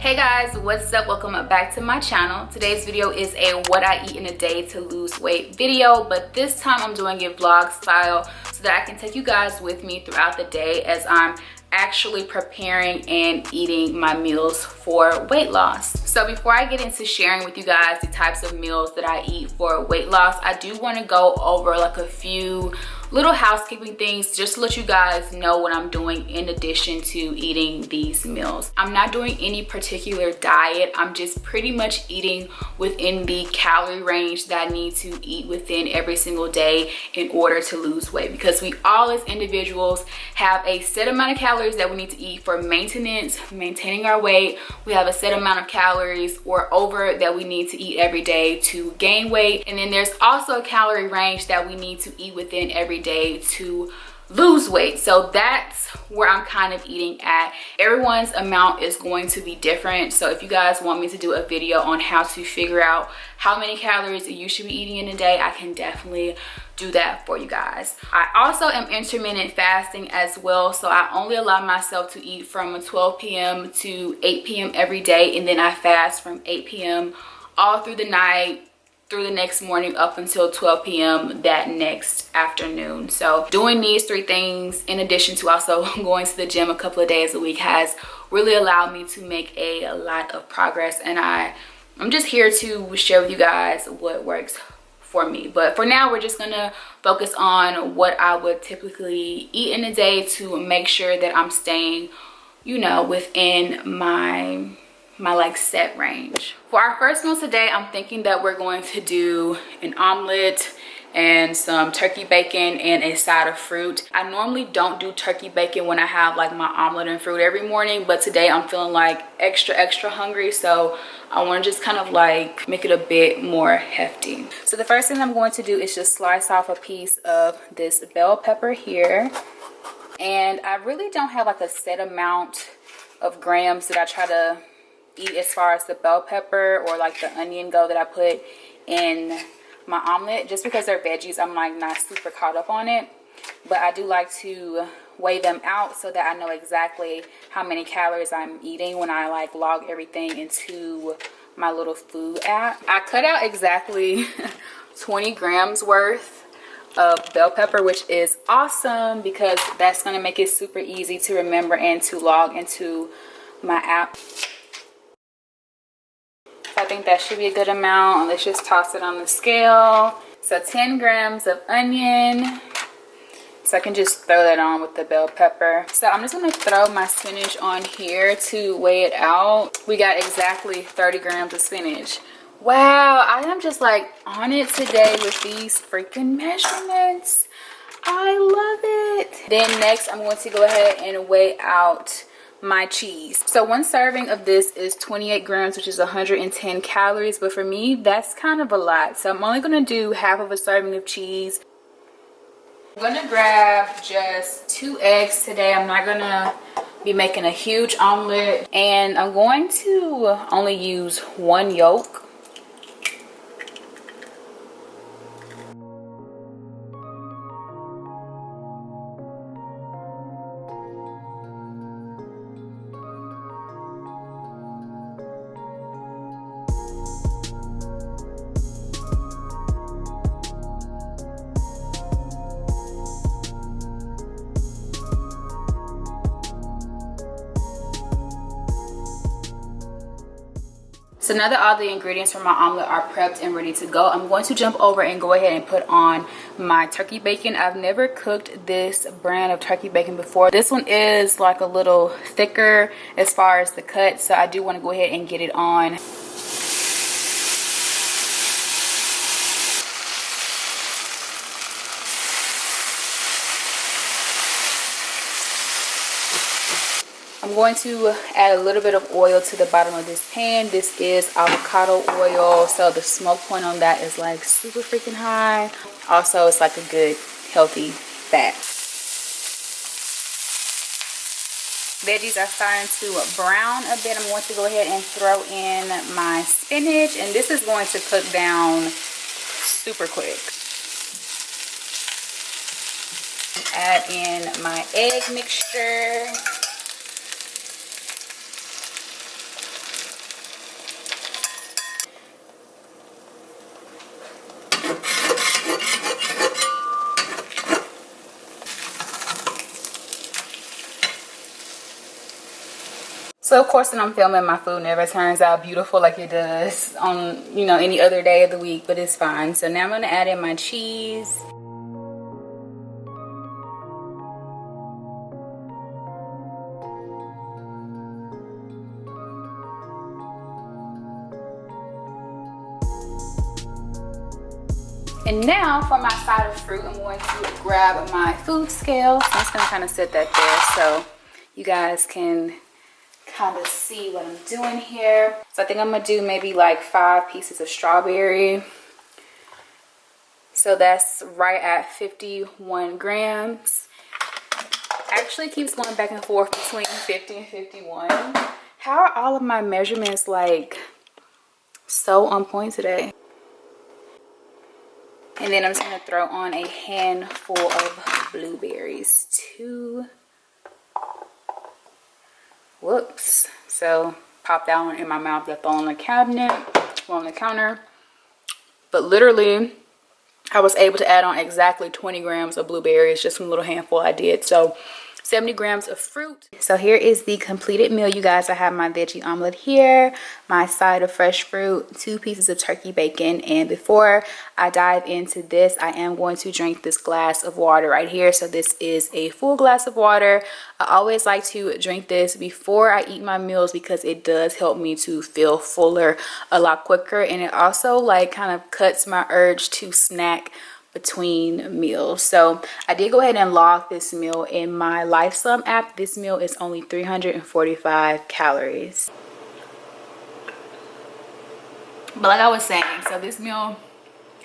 Hey guys, what's up? Welcome back to my channel. Today's video is a what I eat in a day to lose weight video, but this time I'm doing it vlog style so that I can take you guys with me throughout the day as I'm actually preparing and eating my meals for weight loss. So before I get into sharing with you guys the types of meals that I eat for weight loss, I do want to go over like a few little housekeeping things just to let you guys know what I'm doing in addition to eating these meals. I'm not doing any particular diet. I'm just pretty much eating within the calorie range that I need to eat within every single day in order to lose weight, because we all as individuals have a set amount of calories that we need to eat for maintenance, maintaining our weight. We have a set amount of calories or over that we need to eat every day to gain weight, and then there's also a calorie range that we need to eat within every day to lose weight. So that's where I'm kind of eating at. Everyone's amount is going to be different, so if you guys want me to do a video on how to figure out how many calories you should be eating in a day, I can definitely do that for you guys. I also am intermittent fasting as well, so I only allow myself to eat from 12 p.m. to 8 p.m. every day, and then I fast from 8 p.m. all through the night through the next morning up until 12 p.m. that next afternoon. So doing these three things in addition to also going to the gym a couple of days a week has really allowed me to make a lot of progress, and I'm just here to share with you guys what works for me. But for now, we're just gonna focus on what I would typically eat in a day to make sure that I'm staying, you know, within my like set range. For our first meal today, I'm thinking that we're going to do an omelet and some turkey bacon and a side of fruit. I normally don't do turkey bacon when I have like my omelet and fruit every morning, but today I'm feeling like extra hungry, so I want to just kind of like make it a bit more hefty. So the first thing I'm going to do is just slice off a piece of this bell pepper here, and I really don't have like a set amount of grams that I try to eat as far as the bell pepper or like the onion go that I put in my omelet. Just because they're veggies, I'm like not super caught up on it, but I do like to weigh them out so that I know exactly how many calories I'm eating when I like log everything into my little food app. I cut out exactly 20 grams worth of bell pepper, which is awesome because that's going to make it super easy to remember and to log into my app. I think that should be a good amount. Let's just toss it on the scale. So 10 grams of onion. So I can just throw that on with the bell pepper. So I'm just going to throw my spinach on here to weigh it out. We got exactly 30 grams of spinach. Wow, I am just like on it today with these freaking measurements. I love it. Then next I'm going to go ahead and weigh out my cheese. So one serving of this is 28 grams, which is 110 calories, but for me that's kind of a lot, so I'm only going to do half of a serving of cheese. I'm going to grab just 2 eggs today. I'm not going to be making a huge omelet, and I'm going to only use 1 yolk. So now that all the ingredients for my omelet are prepped and ready to go, I'm going to jump over and go ahead and put on my turkey bacon. I've never cooked this brand of turkey bacon before. This one is like a little thicker as far as the cut, so I do want to go ahead and get it on. I'm going to add a little bit of oil to the bottom of this pan. This is avocado oil, so the smoke point on that is like super freaking high. Also, it's like a good healthy fat. Veggies are starting to brown a bit. I'm going to go ahead and throw in my spinach, and this is going to cook down super quick. Add in my egg mixture. So of course when I'm filming, my food never turns out beautiful like it does on, you know, any other day of the week, but it's fine. So now I'm gonna add in my cheese. And now for my side of fruit, I'm going to grab my food scale. So I'm just gonna kind of set that there so you guys can kind of see what I'm doing here. So I think I'm gonna do maybe like 5 pieces of strawberry. So that's right at 51 grams. Actually keeps going back and forth between 50 and 51. How are all of my measurements like so on point today? And then I'm just gonna throw on a handful of blueberries too. Whoops. So pop that one in my mouth, left on the cabinet, on the counter. But literally, I was able to add on exactly 20 grams of blueberries, just one little handful I did. So 70 grams of fruit. So here is the completed meal, you guys. I have my veggie omelet here, my side of fresh fruit, 2 pieces of turkey bacon. And before I dive into this, I am going to drink this glass of water right here. So this is a full glass of water. I always like to drink this before I eat my meals because it does help me to feel fuller a lot quicker. And it also like kind of cuts my urge to snack between meals. So I did go ahead and log this meal in my LifeSum app. This meal is only 345 calories. But like I was saying, so this meal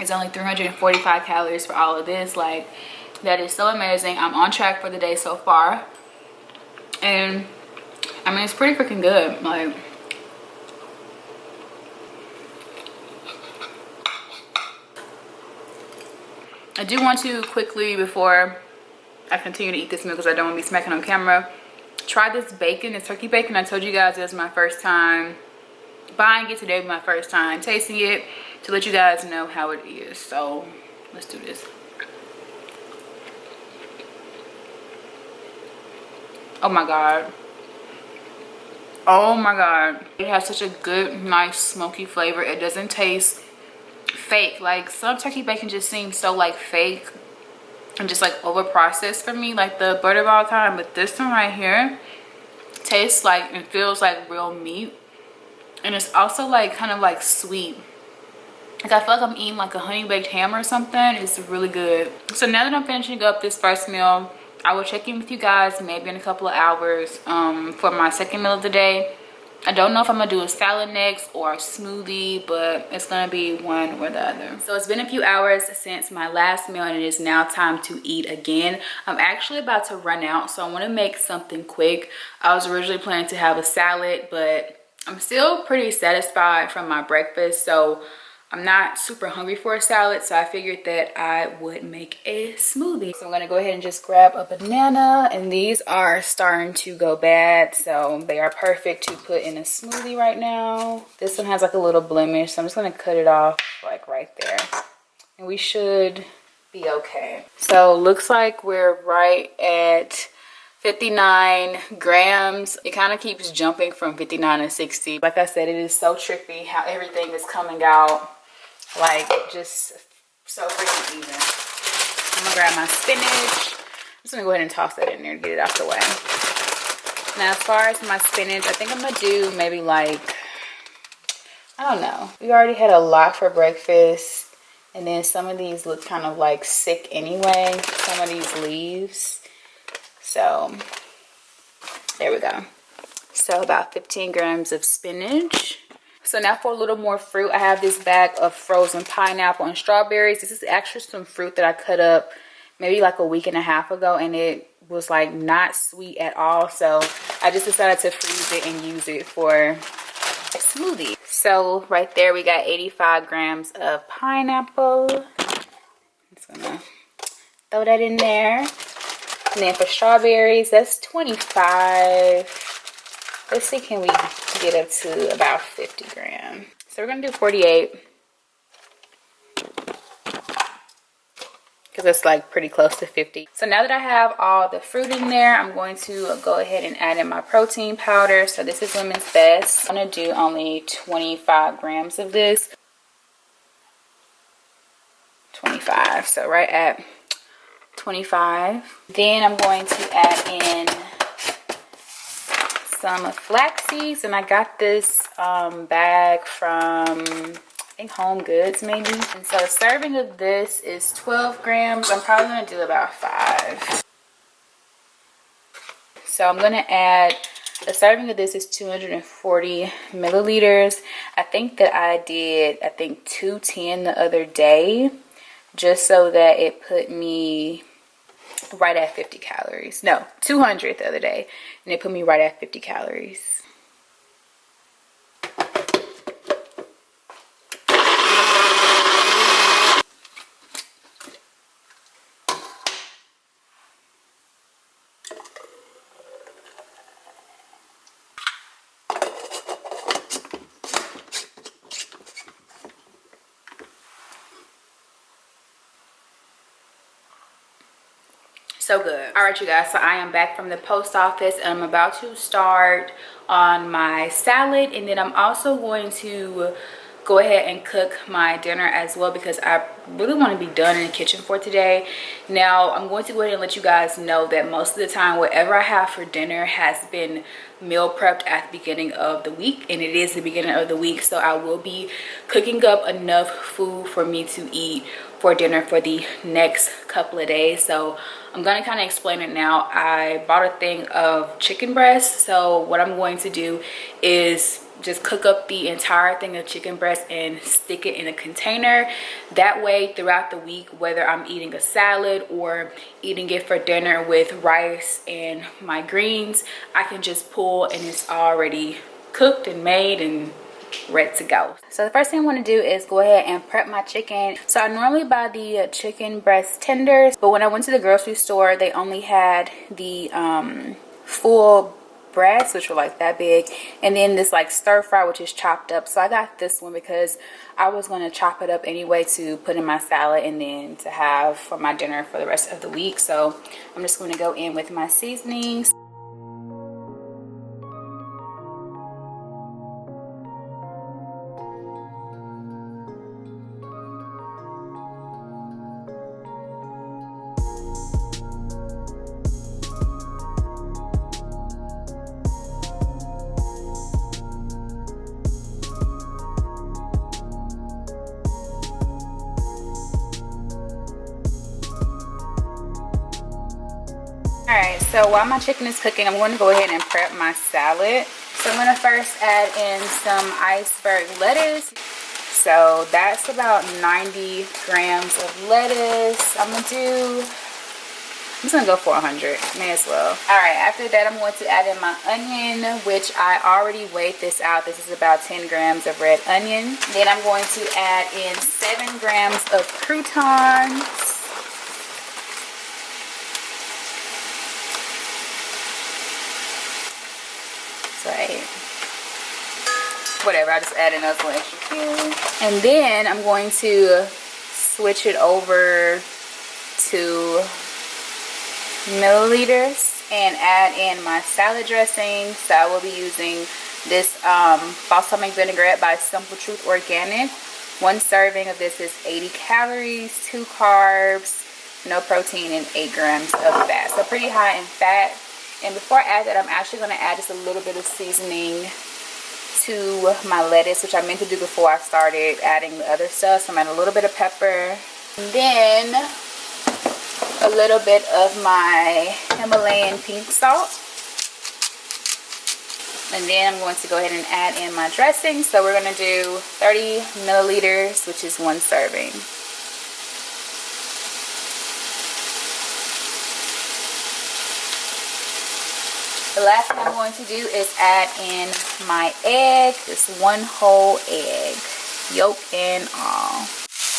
is only 345 calories for all of this. Like, that is so amazing. I'm on track for the day so far. And I mean, it's pretty freaking good. Like, I do want to quickly, before I continue to eat this meal because I don't want to be smacking on camera, try this bacon, this turkey bacon. I told you guys it was my first time buying it. Today was my first time tasting it, to let you guys know how it is. So let's do this. Oh my god. Oh my god. It has such a good, nice, smoky flavor. It doesn't taste fake. Like, some turkey bacon just seems so like fake and just like over processed for me, like the Butterball kind. But this one right here tastes like and feels like real meat, and it's also like kind of like sweet. Like, I feel like I'm eating like a honey baked ham or something. It's really good. So now that I'm finishing up this first meal, I will check in with you guys maybe in a couple of hours for my second meal of the day. I don't know if I'm gonna do a salad next or a smoothie, but it's gonna be one or the other. So it's been a few hours since my last meal, and it is now time to eat again. I'm actually about to run out, so I want to make something quick. I was originally planning to have a salad, but I'm still pretty satisfied from my breakfast, so I'm not super hungry for a salad, so I figured that I would make a smoothie. So I'm gonna go ahead and just grab a banana, and these are starting to go bad, so they are perfect to put in a smoothie right now. This one has like a little blemish, so I'm just gonna cut it off like right there, and we should be okay. So looks like we're right at 59 grams. It kind of keeps jumping from 59 to 60. Like I said, it is so trippy how everything is coming out like just so freaking even. I'm gonna grab my spinach. I'm just gonna go ahead and toss that in there to get it out the way. Now, as far as my spinach, I think I'm gonna do maybe like, I don't know. We already had a lot for breakfast, and then some of these look kind of like sick anyway, some of these leaves. So there we go. So about 15 grams of spinach. So now for a little more fruit, I have this bag of frozen pineapple and strawberries. This is actually some fruit that I cut up maybe like a week and a half ago, and it was like not sweet at all. So I just decided to freeze it and use it for a smoothie. So right there we got 85 grams of pineapple. I'm just gonna throw that in there. And then for strawberries, that's 25. Let's see, can we get up to about 50 grams? So we're gonna do 48. because it's like pretty close to 50. So now that I have all the fruit in there, I'm going to go ahead and add in my protein powder. So this is Women's Best. I'm gonna do only 25 grams of this. 25, so right at 25. Then I'm going to add in some flax seeds, and I got this bag from I think Home Goods maybe. And so a serving of this is 12 grams. I'm probably gonna do about 5. So I'm gonna add, a serving of this is 240 milliliters. I think that I did 210 the other day, just so that it put me right at 50 calories. No, 200 the other day, and it put me right at 50 calories. So good. All right, you guys, so I am back from the post office, and I'm about to start on my salad, and then I'm also going to go ahead and cook my dinner as well, because I really want to be done in the kitchen for today. Now I'm going to go ahead and let you guys know that most of the time whatever I have for dinner has been meal prepped at the beginning of the week, and it is the beginning of the week, so I will be cooking up enough food for me to eat for dinner for the next couple of days. So I'm gonna kind of explain it now. I bought a thing of chicken breast, so what I'm going to do is just cook up the entire thing of chicken breast and stick it in a container. That way throughout the week, whether I'm eating a salad or eating it for dinner with rice and my greens, I can just pull and it's already cooked and made and ready to go. So the first thing I want to do is go ahead and prep my chicken. So I normally buy the chicken breast tenders, but when I went to the grocery store, they only had the full breasts, which were like that big, and then this like stir fry, which is chopped up. So I got this one because I was going to chop it up anyway to put in my salad and then to have for my dinner for the rest of the week. So I'm just going to go in with my seasonings. Alright, so while my chicken is cooking, I'm going to go ahead and prep my salad. So I'm going to first add in some iceberg lettuce. So that's about 90 grams of lettuce. I'm just going to go for 100, may as well. Alright, after that I'm going to add in my onion, which I already weighed this out. This is about 10 grams of red onion. Then I'm going to add in 7 grams of croutons. Right, whatever, I just add another one extra cube, and then I'm going to switch it over to milliliters and add in my salad dressing. So I will be using this balsamic vinaigrette by Simple Truth Organic. One serving of this is 80 calories, 2 carbs, no protein, and 8 grams of fat, so pretty high in fat. And before I add that, I'm actually going to add just a little bit of seasoning to my lettuce, which I meant to do before I started adding the other stuff. So I'm adding a little bit of pepper, and then a little bit of my Himalayan pink salt. And then I'm going to go ahead and add in my dressing. So we're going to do 30 milliliters, which is 1 serving. The last thing I'm going to do is add in my egg, just 1 whole egg, yolk and all.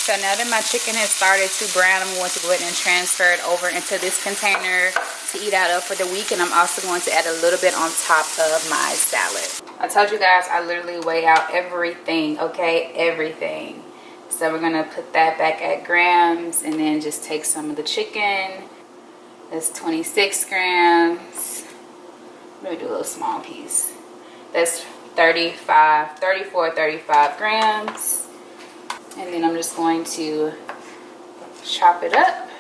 So now that my chicken has started to brown, I'm going to go ahead and transfer it over into this container to eat out of for the week. And I'm also going to add a little bit on top of my salad. I told you guys I literally weigh out everything, okay? Everything. So we're gonna put that back at grams and then just take some of the chicken. That's 26 grams. Let me do a little small piece. That's 35 grams. And then I'm just going to chop it up.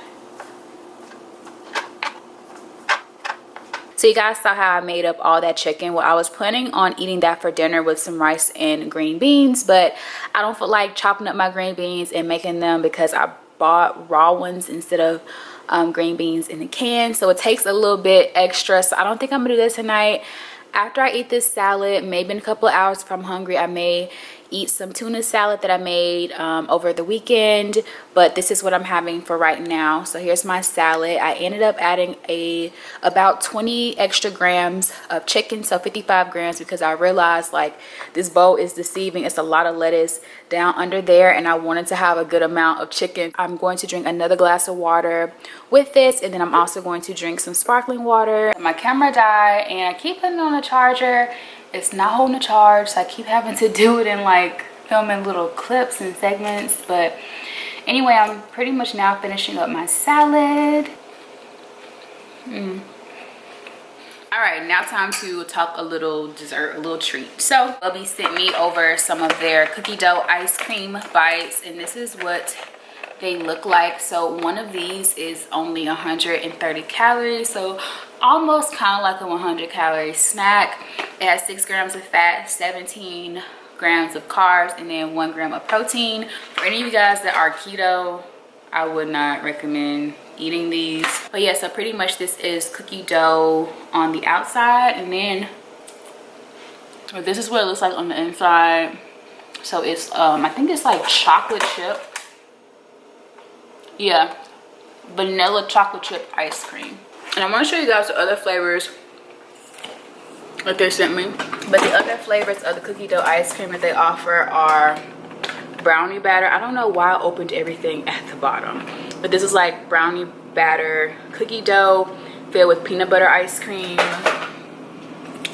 So you guys saw how I made up all that chicken. Well, I was planning on eating that for dinner with some rice and green beans, but I don't feel like chopping up my green beans and making them because I bought raw ones instead of green beans in the can. So it takes a little bit extra. So I don't think I'm gonna do this tonight. After I eat this salad, maybe in a couple of hours if I'm hungry, I may eat some tuna salad that I made over the weekend, but this is what I'm having for right now. So here's my salad. I ended up adding about 20 extra grams of chicken, so 55 grams, because I realized like this bowl is deceiving. It's a lot of lettuce down under there, and I wanted to have a good amount of chicken. I'm going to drink another glass of water with this, and then I'm also going to drink some sparkling water. My camera died and I keep putting it on a charger. It's not holding a charge, so I keep having to do it in like filming little clips and segments. But anyway, I'm pretty much now finishing up my salad. All right, now time to talk a little dessert, a little treat. So Bubby sent me over some of their cookie dough ice cream bites, and this is what they look like. So one of these is only 130 calories, so almost kind of like a 100 calorie snack. It has 6 grams of fat, 17 grams of carbs, and then 1 gram of protein. For any of you guys that are keto, I would not recommend eating these. But yeah, so pretty much this is cookie dough on the outside, and then this is what it looks like on the inside. So it's I think it's like chocolate chip. Yeah, vanilla chocolate chip ice cream. And I want to show you guys the other flavors that they sent me. But the other flavors of the cookie dough ice cream that they offer are brownie batter. I don't know why I opened everything at the bottom, but this is like brownie batter cookie dough filled with peanut butter ice cream.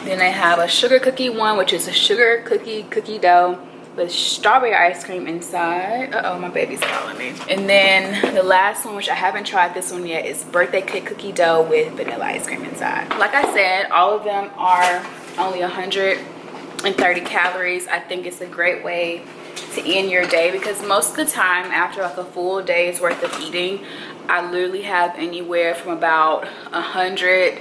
Then they have a sugar cookie one, which is a sugar cookie dough with strawberry ice cream inside. Uh-oh, my baby's calling me. And then the last one, which I haven't tried this one yet, is birthday cake cookie dough with vanilla ice cream inside. Like I said, all of them are only 130 calories. I think it's a great way to end your day, because most of the time after like a full day's worth of eating, I literally have anywhere from about 100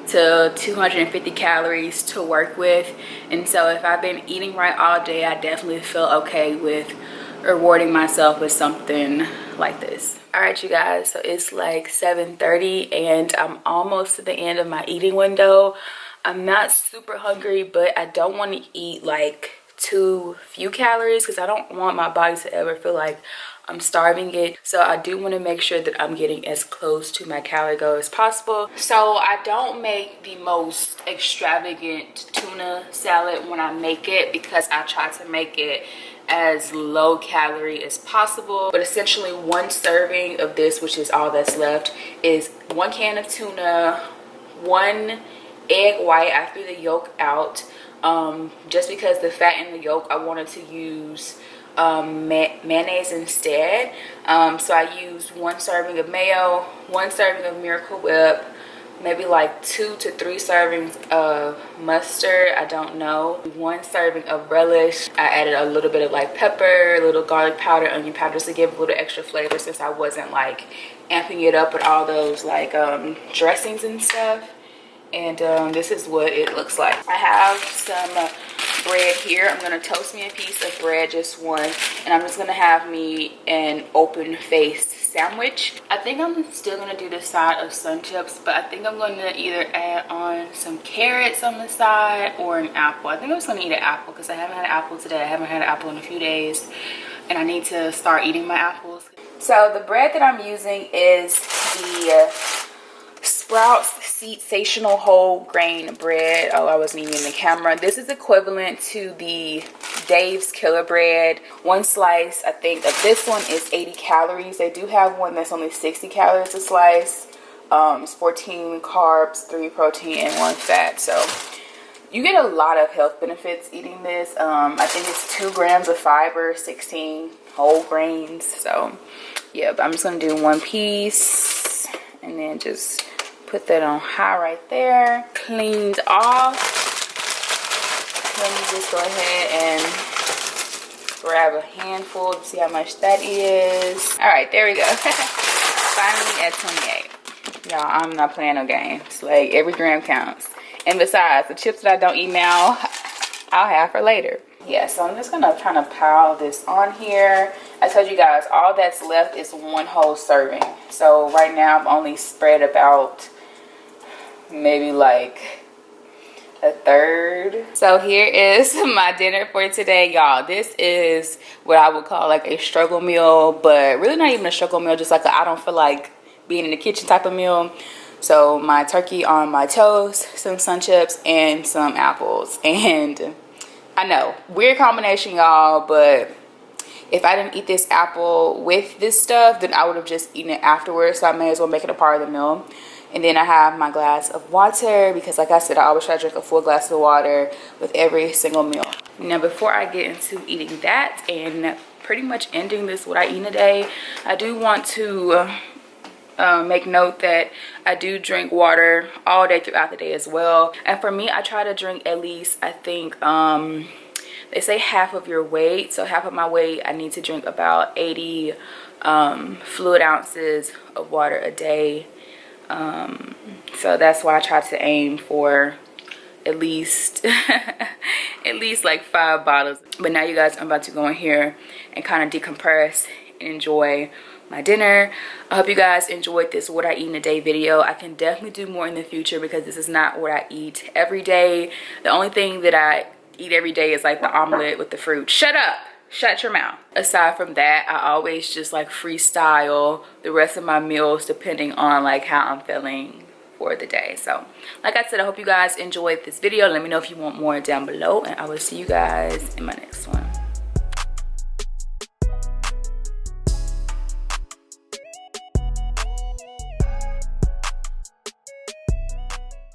to 250 calories to work with. And so if I've been eating right all day, I definitely feel okay with rewarding myself with something like this. All right, you guys, so it's like 7:30 and I'm almost to the end of my eating window. I'm not super hungry, but I don't want to eat like too few calories because I don't want my body to ever feel like I'm starving it. So I do want to make sure that I'm getting as close to my calorie goal as possible. So I don't make the most extravagant tuna salad when I make it, because I try to make it as low calorie as possible. But essentially 1 serving of this, which is all that's left, is 1 can of tuna, 1 egg white. I threw the yolk out just because the fat in the yolk, I wanted to use mayonnaise instead. So I used 1 serving of mayo, 1 serving of Miracle Whip, maybe like 2 to 3 servings of mustard, I don't know, 1 serving of relish. I added a little bit of like pepper, a little garlic powder, onion powder, just to give a little extra flavor, since I wasn't like amping it up with all those like dressings and stuff. And this is what it looks like. I have some bread here. I'm gonna toast me a piece of bread, just 1, and I'm just gonna have me an open-faced sandwich. I think I'm still gonna do the side of sun chips, but I think I'm gonna either add on some carrots on the side or an apple. I think I'm just gonna eat an apple because I haven't had an apple today. I haven't had an apple in a few days, and I need to start eating my apples. So the bread that I'm using is the Sprouts Sensational Whole Grain Bread. Oh, I wasn't even in the camera. This is equivalent to the Dave's Killer Bread. 1 slice, I think, of this one is 80 calories. They do have one that's only 60 calories a slice. It's 14 carbs, 3 protein, and 1 fat. So you get a lot of health benefits eating this. I think it's 2 grams of fiber, 16 whole grains. So yeah, but I'm just gonna do 1 piece and then just put that on high right there. Cleaned off. Let me just go ahead and grab a handful to see how much that is. All right, there we go. Finally at 28. Y'all, I'm not playing no games. Like, every gram counts. And besides, the chips that I don't eat now, I'll have for later. Yeah, so I'm just gonna kind of pile this on here. I told you guys, all that's left is 1 whole serving. So right now I've only spread about maybe like a third. So here is my dinner for today, y'all. This is what I would call like a struggle meal, but really not even a struggle meal, just like I don't feel like being in the kitchen type of meal. So my turkey on my toast, some sun chips, and some apples. And I know, weird combination, y'all, but if I didn't eat this apple with this stuff, then I would have just eaten it afterwards. So I may as well make it a part of the meal. And then I have my glass of water because, like I said, I always try to drink a full glass of water with every single meal. Now, before I get into eating that and pretty much ending this what I eat in a day, I do want to make note that I do drink water all day throughout the day as well. And for me, I try to drink at least, I think, they say half of your weight. So half of my weight, I need to drink about 80 fluid ounces of water a day. So that's why I try to aim for at least at least like 5 bottles. But now, you guys, I'm about to go in here and kind of decompress and enjoy my dinner. I hope you guys enjoyed this what I eat in a day video. I can definitely do more in the future because this is not what I eat every day. The only thing that I eat every day is like the omelet with the fruit. Shut up. Shut your mouth. Aside from that, I always just like freestyle the rest of my meals depending on like how I'm feeling for the day. So like I said, I hope you guys enjoyed this video. Let me know if you want more down below, and I will see you guys in my next one.